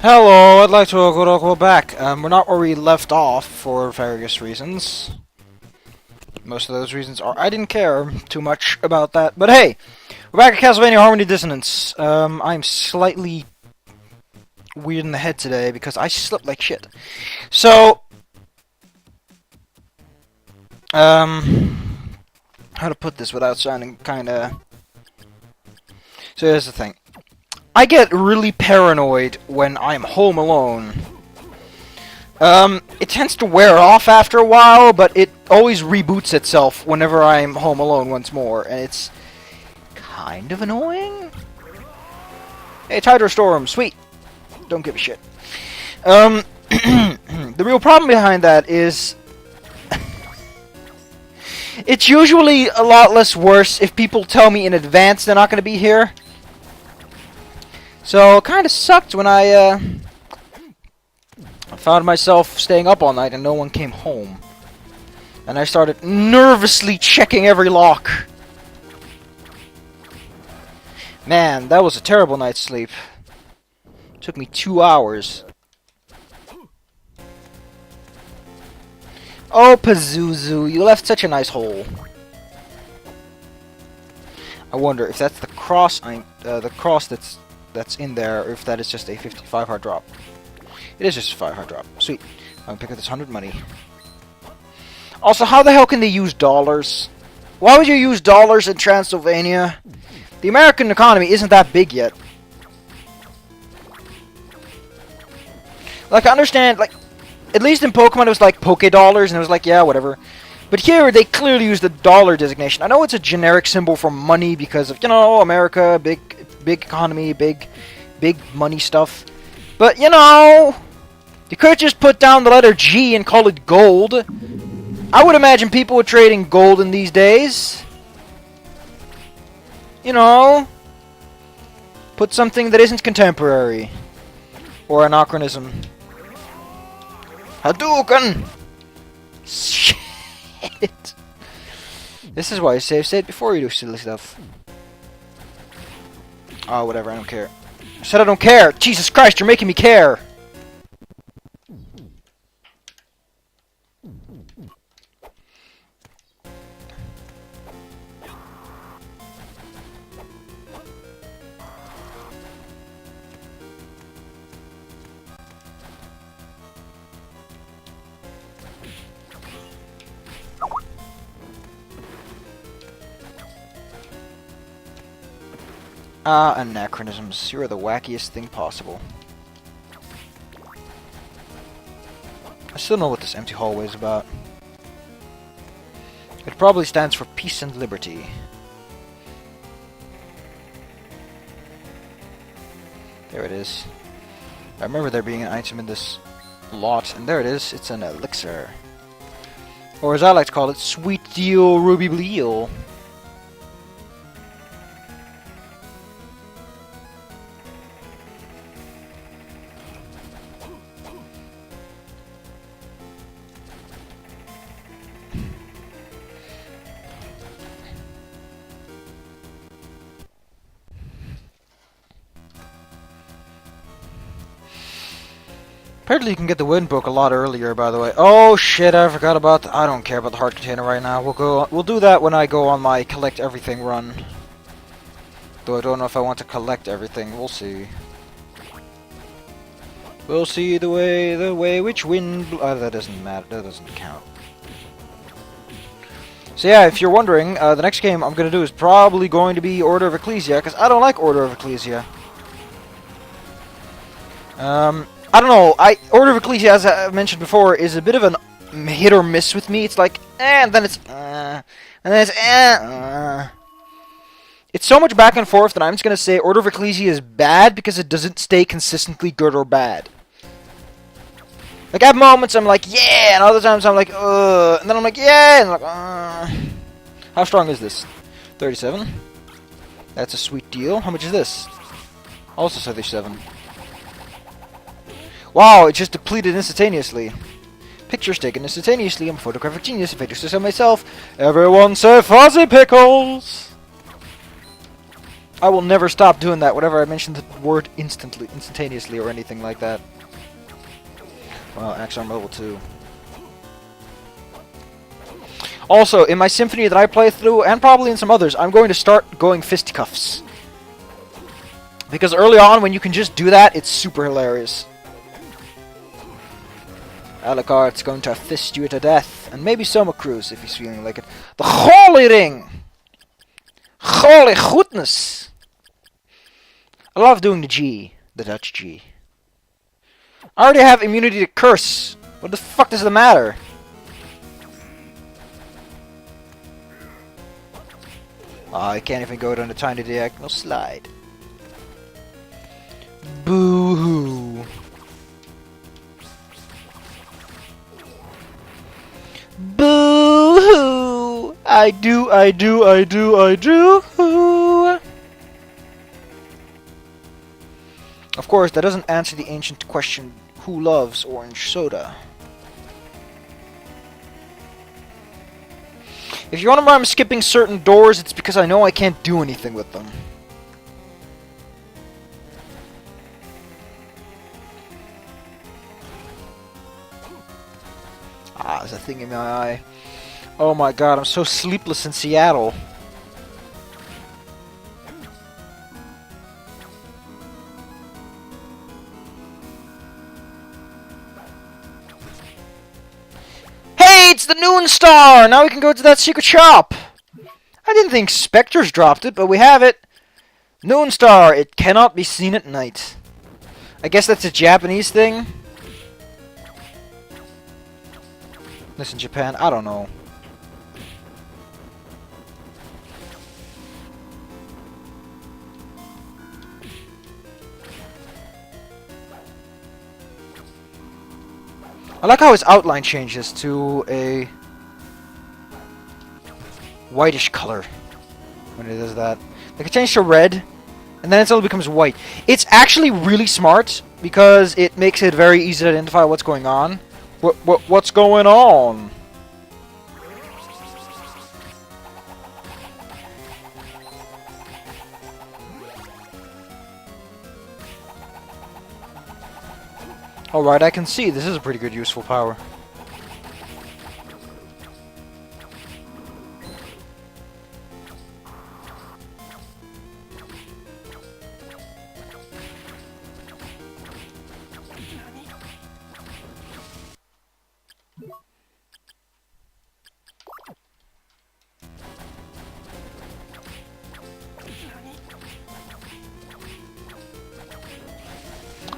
Hello, I'd like to go back. We're not where we left off for various reasons. Most of those reasons are I didn't care too much about that. But hey, we're back at Castlevania Harmony Dissonance. I'm slightly weird in the head today because I slept like shit. So, how to put this without sounding kinda... So here's the thing. I get really paranoid when I'm home alone. It tends to wear off after a while, but it always reboots itself whenever I'm home alone once more, and it's kind of annoying. Hey, Tidal Storm, sweet. Don't give a shit. The real problem behind that is it's usually a lot less worse if people tell me in advance they're not going to be here. So, it kind of sucked when I found myself staying up all night and no one came home. And I started nervously checking every lock. Man, that was a terrible night's sleep. It took me 2 hours. Oh, Pazuzu, you left such a nice hole. I wonder if that's the cross that's in there, or if that is just a 55 heart drop. It is just a 5 heart drop. Sweet. I'm gonna pick up this 100 money. Also, how the hell can they use dollars? Why would you use dollars in Transylvania? The American economy isn't that big yet. Like, I understand, like, at least in Pokemon it was like Poke Dollars, and it was like, yeah, whatever. But here, they clearly use the dollar designation. I know it's a generic symbol for money because of, you know, America, big economy, big money stuff. But, you know, you could just put down the letter G and call it gold. I would imagine people would trade in gold in these days. You know, put something that isn't contemporary. Or anachronism. Hadouken! Shit! This is why you save state before you do silly stuff. Oh, whatever, I don't care. I said I don't care! Jesus Christ, you're making me care! Anachronisms. You are the wackiest thing possible. I still know what this empty hallway is about. It probably stands for peace and liberty. There it is. I remember there being an item in this lot, and there it is. It's an elixir. Or as I like to call it, sweet deal ruby bleal. Apparently you can get the wind book a lot earlier, by the way. Oh shit, I forgot about I don't care about the heart container right now. We'll do that when I go on my collect everything run. Though I don't know if I want to collect everything. We'll see. We'll see the way which wind that doesn't matter. That doesn't count. So yeah, if you're wondering, the next game I'm gonna do is probably going to be Order of Ecclesia, because I don't like Order of Ecclesia. I don't know, Order of Ecclesia, as I mentioned before, is a bit of a hit or miss with me. It's like, and then it's, and then it's, It's so much back and forth that I'm just gonna say Order of Ecclesia is bad because it doesn't stay consistently good or bad. Like, at moments I'm like, yeah, and other times I'm like, and then I'm like, yeah, and I'm like, How strong is this? 37? That's a sweet deal. How much is this? Also 37. Wow, it just depleted instantaneously. Pictures taken instantaneously. I'm a photographic genius. If I do so myself, everyone say Fuzzy Pickles! I will never stop doing that whenever I mention the word instantaneously or anything like that. Well, actually I'm level 2. Also, in my symphony that I play through, and probably in some others, I'm going to start going fisticuffs. Because early on, when you can just do that, it's super hilarious. Alucard's going to fist you to death, and maybe Soma Cruz if he's feeling like it. The Holy Ring! Holy goodness! I love doing the G, the Dutch G. I already have immunity to curse. What the fuck does it matter? Oh, I can't even go down the tiny diagonal slide. Boo-hoo. Boo-hoo! I do. Of course, that doesn't answer the ancient question, who loves orange soda? If you wonder why I'm skipping certain doors, it's because I know I can't do anything with them. Ah, there's a thing in my eye. Oh my god, I'm so sleepless in Seattle. Hey, it's the Noon Star! Now we can go to that secret shop! I didn't think Spectres dropped it, but we have it. Noon Star, it cannot be seen at night. I guess that's a Japanese thing? Listen, Japan, I don't know. I like how his outline changes to a whitish color when it does that. Like it changes to red, and then it suddenly becomes white. It's actually really smart because it makes it very easy to identify what's going on. What's going on? Alright, I can see. This is a pretty good useful power.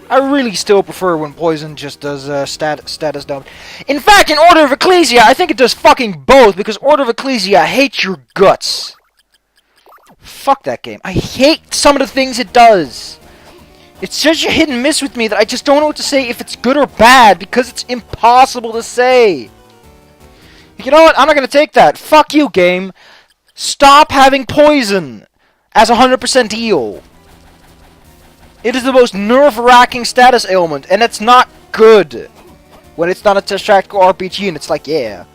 I really still prefer when Poison just does status dump. In fact, in Order of Ecclesia, I think it does fucking both, because Order of Ecclesia hates your guts. Fuck that game. I hate some of the things it does. It's such a hit and miss with me that I just don't know what to say if it's good or bad, because it's impossible to say. You know what? I'm not going to take that. Fuck you, game. Stop having Poison as 100% heal. It is the most nerve-wracking status ailment, and it's not good when it's not a tactical RPG, and it's like, yeah.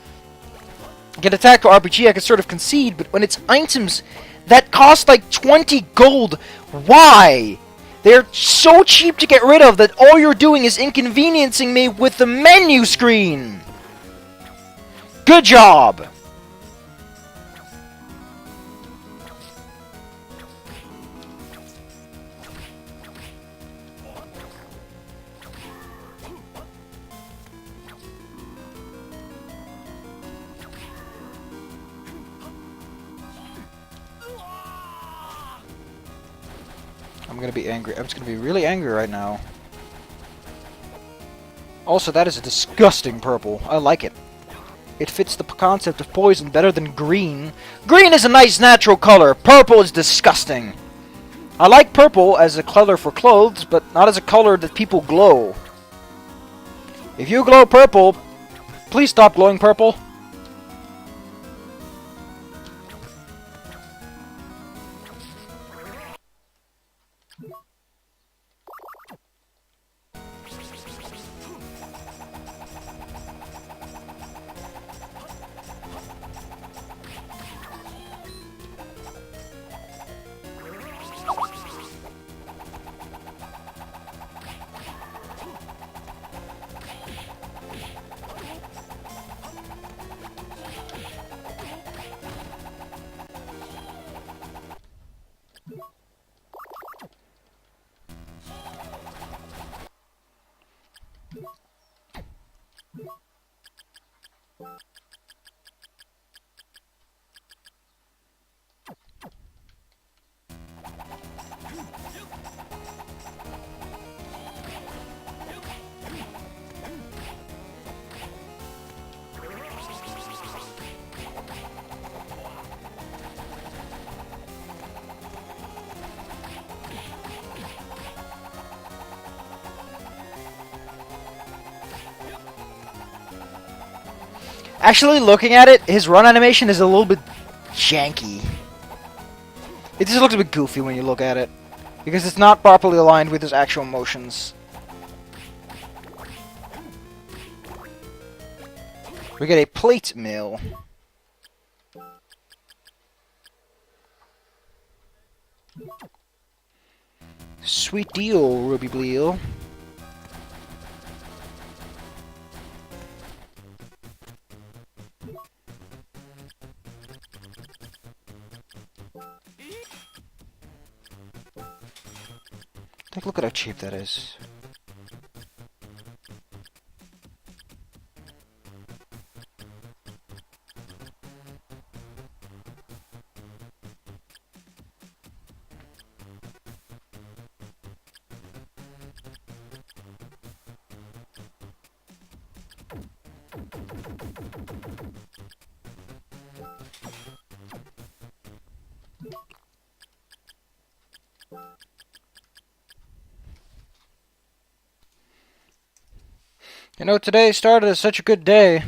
Get a tactical RPG, I can sort of concede, but when it's items that cost like 20 gold, why? They're so cheap to get rid of that all you're doing is inconveniencing me with the menu screen. Good job! I'm gonna be angry. I'm just gonna be really angry right now. Also, that is a disgusting purple. I like it. It fits the concept of Poison better than green. Green is a nice natural color. Purple is disgusting. I like purple as a color for clothes, but not as a color that people glow. If you glow purple, please stop glowing purple. Actually, looking at it, his run animation is a little bit janky. It just looks a bit goofy when you look at it. Because it's not properly aligned with his actual motions. We get a plate mill. Sweet deal, Ruby Bleal. Take a look at how cheap that is. You know, today started as such a good day.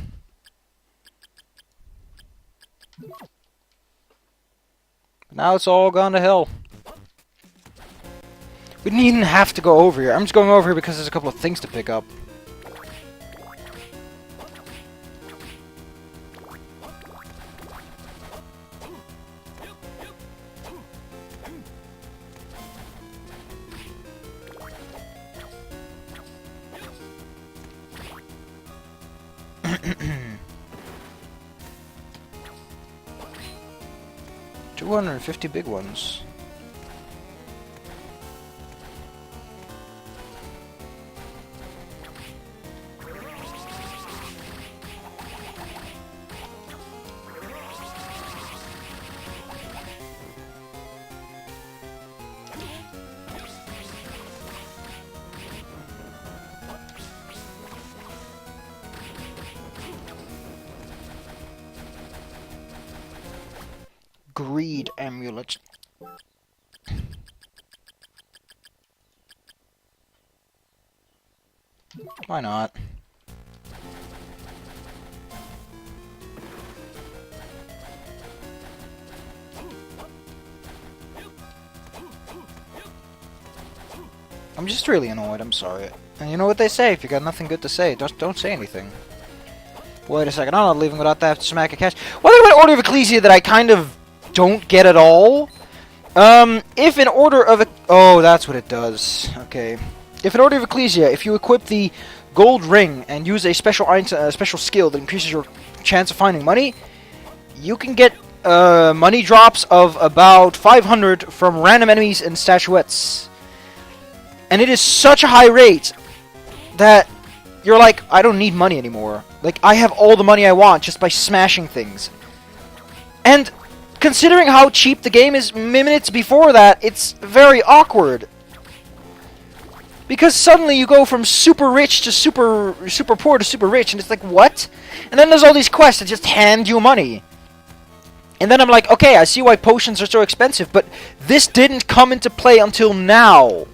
But now it's all gone to hell. We didn't even have to go over here. I'm just going over here because there's a couple of things to pick up. $250 big ones. Greed amulet. Why not? I'm just really annoyed, I'm sorry. And you know what they say, if you got nothing good to say, don't say anything. Wait a second, I'm not leaving without that smack a catch. One thing about Order of Ecclesia that I kind of don't get at all. If in Order of... Oh, that's what it does. Okay. If in Order of Ecclesia, if you equip the gold ring and use a special special skill that increases your chance of finding money, you can get money drops of about 500 from random enemies and statuettes. And it is such a high rate that you're like, I don't need money anymore. Like, I have all the money I want just by smashing things. And considering how cheap the game is minutes before that, it's very awkward. Because suddenly you go from super rich to super poor to super rich, and it's like, what? And then there's all these quests that just hand you money. And then I'm like, okay, I see why potions are so expensive, but this didn't come into play until now.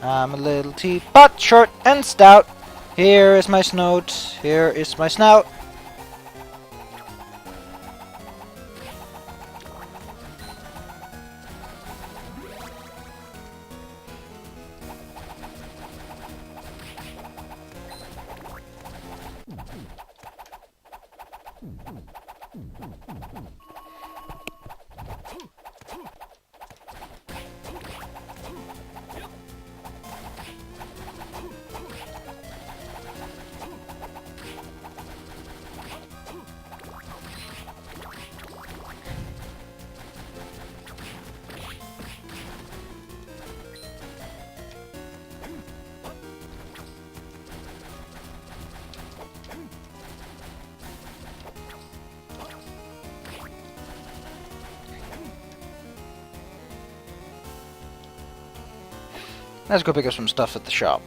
I'm a little teapot, short and stout. Here is my snout, here is my snout. Let's go pick up some stuff at the shop.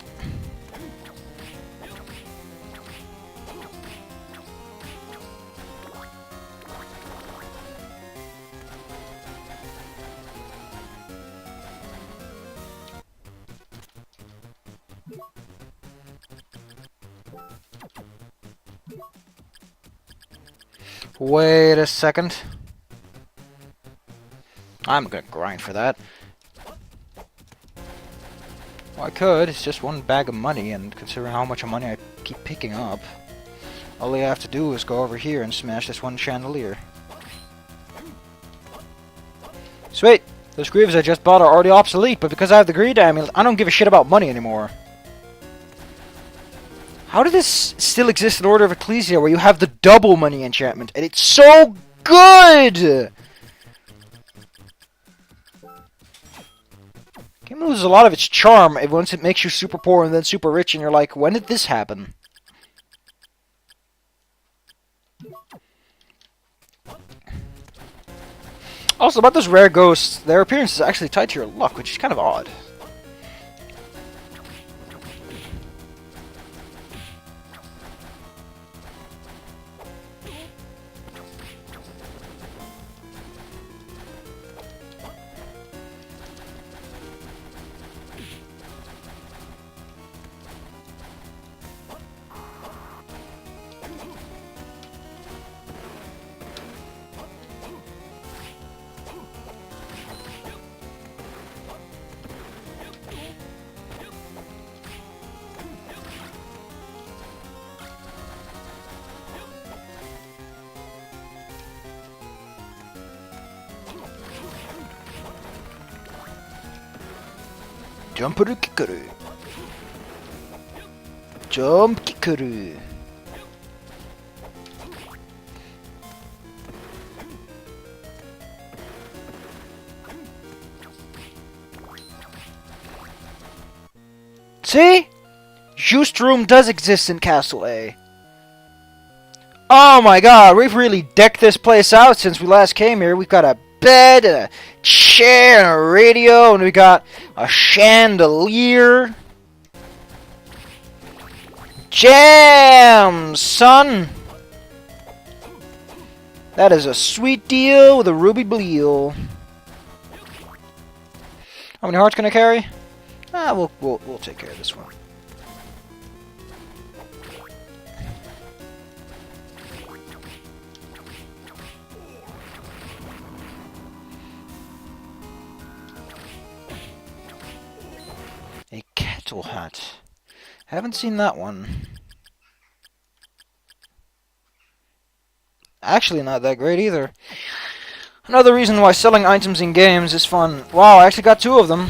Wait a second. I'm gonna grind for that. Well, I could. It's just one bag of money, and considering how much money I keep picking up, all I have to do is go over here and smash this one chandelier. Sweet! Those greaves I just bought are already obsolete, but because I have the greed amulet, I don't give a shit about money anymore. How did this still exist in Order of Ecclesia, where you have the double money enchantment, and it's so good?! Game loses a lot of its charm once it makes you super poor and then super rich, and you're like, when did this happen? Also, about those rare ghosts, their appearance is actually tied to your luck, which is kind of odd. Jumperu kikuru. Jump kikuru. See? Juiced room does exist in Castle A. Oh my god, we've really decked this place out since we last came here. We've got a bed, and a chair, and a radio, and we got a chandelier. Jam, son! That is a sweet deal with a ruby bleal. How many hearts can I carry? We'll take care of this one. A kettle hat. Haven't seen that one. Actually, not that great either. Another reason why selling items in games is fun. Wow, I actually got 2 of them.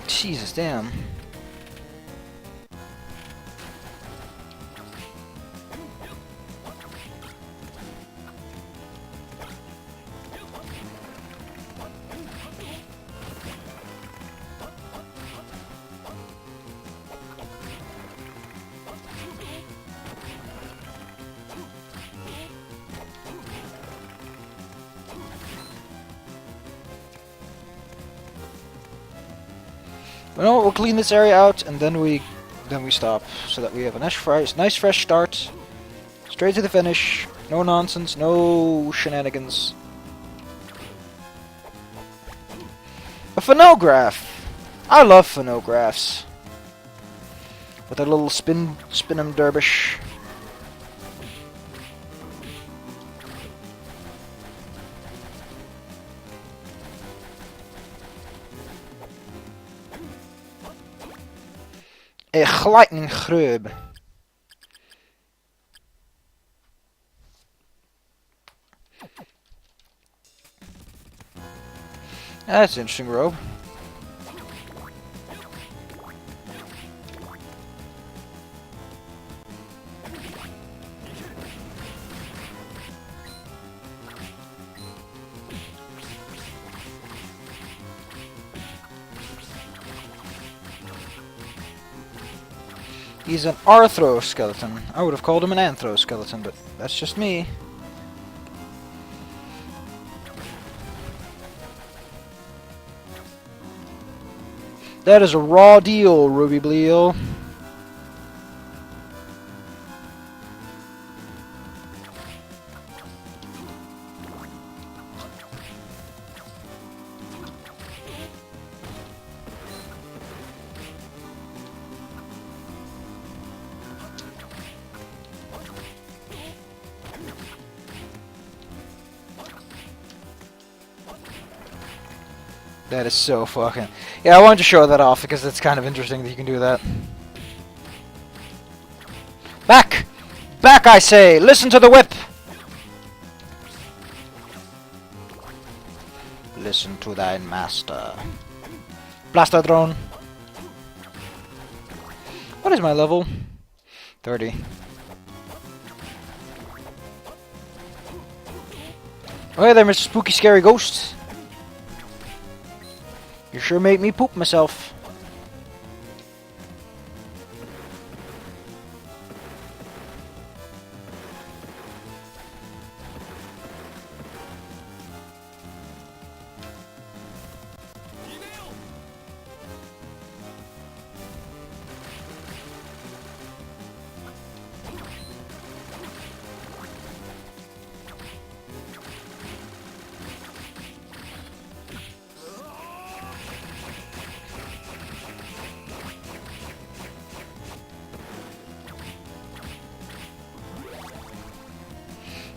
Jesus, damn. You know what, we'll clean this area out and then we stop, so that we have a nice fresh start. Straight to the finish. No nonsense, no shenanigans. A phonograph! I love phonographs. With their little spin 'em dervish. A lightning grub. That's an interesting robe. He's an arthro-skeleton. I would have called him an anthro-skeleton, but that's just me. That is a raw deal, Ruby Bleal. That is so fucking... Yeah, I wanted to show that off because it's kind of interesting that you can do that. Back! Back, I say! Listen to the whip! Listen to thine master. Blaster drone. What is my level? 30. Oh hey there, Mr. Spooky Scary Ghost. You sure made me poop myself.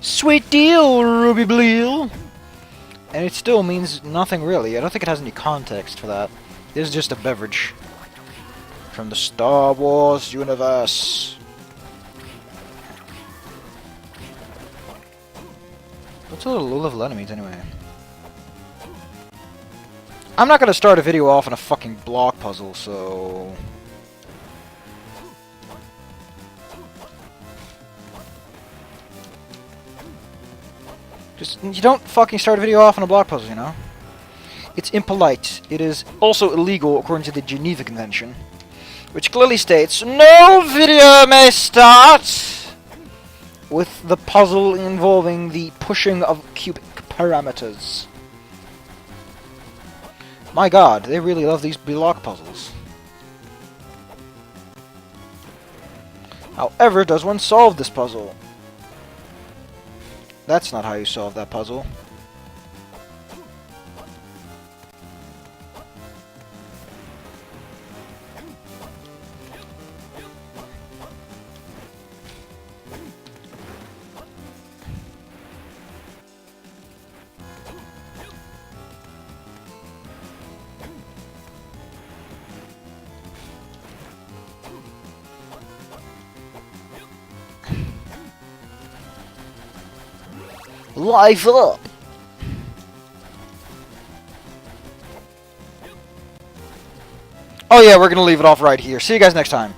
Sweet deal, Ruby Bleal! And it still means nothing really. I don't think it has any context for that. This is just a beverage. From the Star Wars universe. What's all the low-level enemies anyway? I'm not gonna start a video off on a fucking block puzzle, so... Just, you don't fucking start a video off on a block puzzle, you know? It's impolite. It is also illegal according to the Geneva Convention, which clearly states, no video may start with the puzzle involving the pushing of cubic parameters. My god, they really love these block puzzles. However, does one solve this puzzle? That's not how you solve that puzzle. Live up! Oh yeah, we're gonna leave it off right here. See you guys next time.